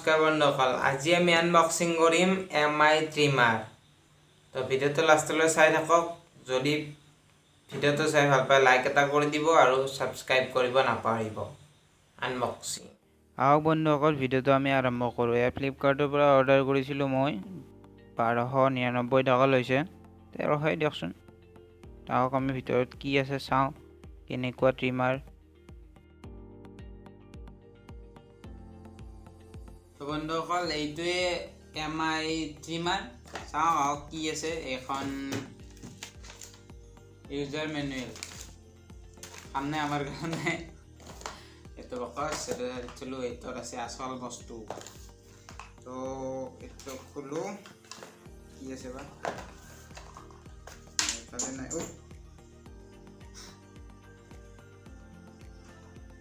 নমস্কাৰ বন্ধুসকল, আজি আমি আনবক্সিং কৰিম MI ট্ৰিমাৰ। তো ভিডিঅ'টো লাষ্টলৈ চাই থাকক। যদি ভিডিঅ'টো চাই ভাল পায় লাইক এটা কৰি দিব আৰু সাবস্ক্ৰাইব কৰিব নাপাহৰিব। আনবক্সিং আহক বন্ধুসকল, ভিডিঅ'টো আমি আৰম্ভ কৰোঁ। এয়া ফ্লিপকাৰ্টৰ পৰা অৰ্ডাৰ কৰিছিলোঁ মই। 1299 টকা লৈছে, 1300 দিয়কচোন। আহক আমি ভিতৰত কি আছে চাওঁ, কেনেকুৱা ট্ৰিমাৰ। তো বন্ধুসকল, এইটোৱে MI ট্ৰিমাৰ। চাওঁ আহক কি আছে। এখন ইউজাৰ মেনুৱেল সামনে আমাৰ কাৰণে এইটো বক্স, এইটোত আছে আচল বস্তু। তো এইটো খোলো, কি আছে বা এইফালে নাই।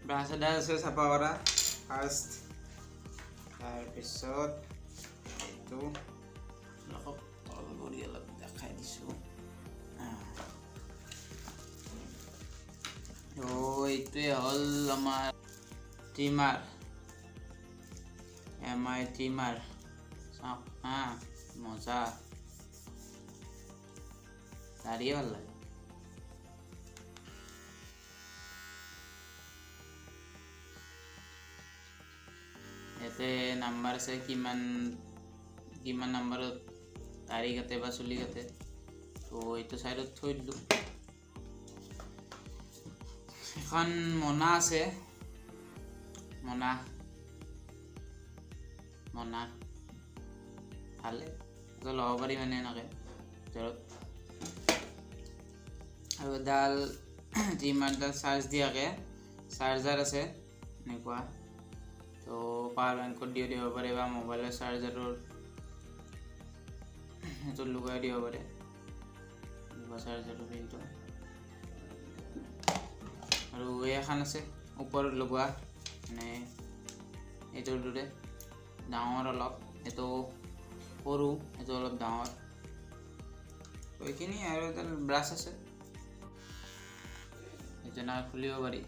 ব্ৰাছ এডাল আছে চাফা কৰা ফাৰ্ষ্ট। তাৰপিছত এইটো তল কৰি অলপ দেখাই দিছোঁ। এইটোৱে হ'ল আমাৰ ট্ৰিমাৰ, MI ট্ৰিমাৰ। চাওক মজা, দাঢ়ি ভাল লাগে। ইয়াতে নাম্বাৰ আছে, কিমান নাম্বাৰত দাঢ়ি কাটে বা চুলি কাটে। তো এইটো চাইডত থৈ দিলোঁ। এখন মোনা আছে, মোনা ভালে ল'ব পাৰি মানে এনেকৈ ভিতৰত। আৰু এডাল ট্ৰিমাৰডাল চাৰ্জ দিয়াকৈ চাৰ্জাৰ আছে এনেকুৱা। তো পাৱাৰ বেংকত দিব পাৰে বা মোবাইলৰ চাৰ্জাৰৰ সেইটো লগাই দিব পাৰে। এনেকুৱা চাৰ্জাৰৰ পিনটো আৰু এখন আছে ওপৰত লগোৱা, মানে এইটোৰ দৰে ডাঙৰ অলপ। এইটো সৰু, এইটো অলপ ডাঙৰ। এইখিনি আৰু এডাল ব্ৰাছ আছে, এইটো না খুলিব পাৰি।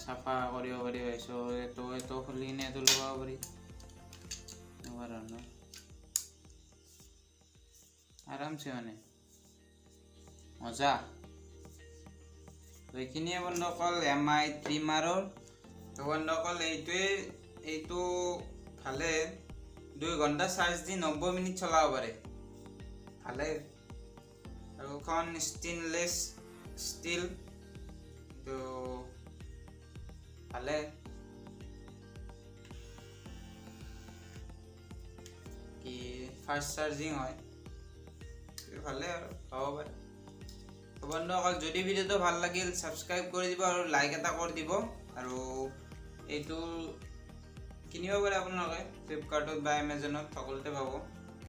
চাফা কৰিব পাৰি। এইটো খুলি কিনে এইটো লগাব পাৰি। এনেকুৱা ধৰণৰ আৰামছে, মানে মজা। এইখিনিয়ে বন্ধুসকল MI ট্ৰিমাৰৰ। তো বন্ধুসকল, এইটো ভালে 2 ঘণ্টা চাৰ্জ দি 90 মিনিট চলাব পাৰে, ভালে। আৰু এখন ষ্টেইনলেছ ষ্টীল, এইটো ভালে। কি ফাষ্ট চাৰ্জিং হয়, ভালে আৰু হ'ব পাৰে। বন্ধুসকল, যদি ভিডিঅ'টো ভাল লাগিল ছাবস্ক্ৰাইব কৰি দিব আৰু লাইক এটা কৰি দিব। আৰু এইটো কিনিব পাৰে আপোনালোকে ফ্লিপকাৰ্টত বা এমাজনত, সকলোতে পাব।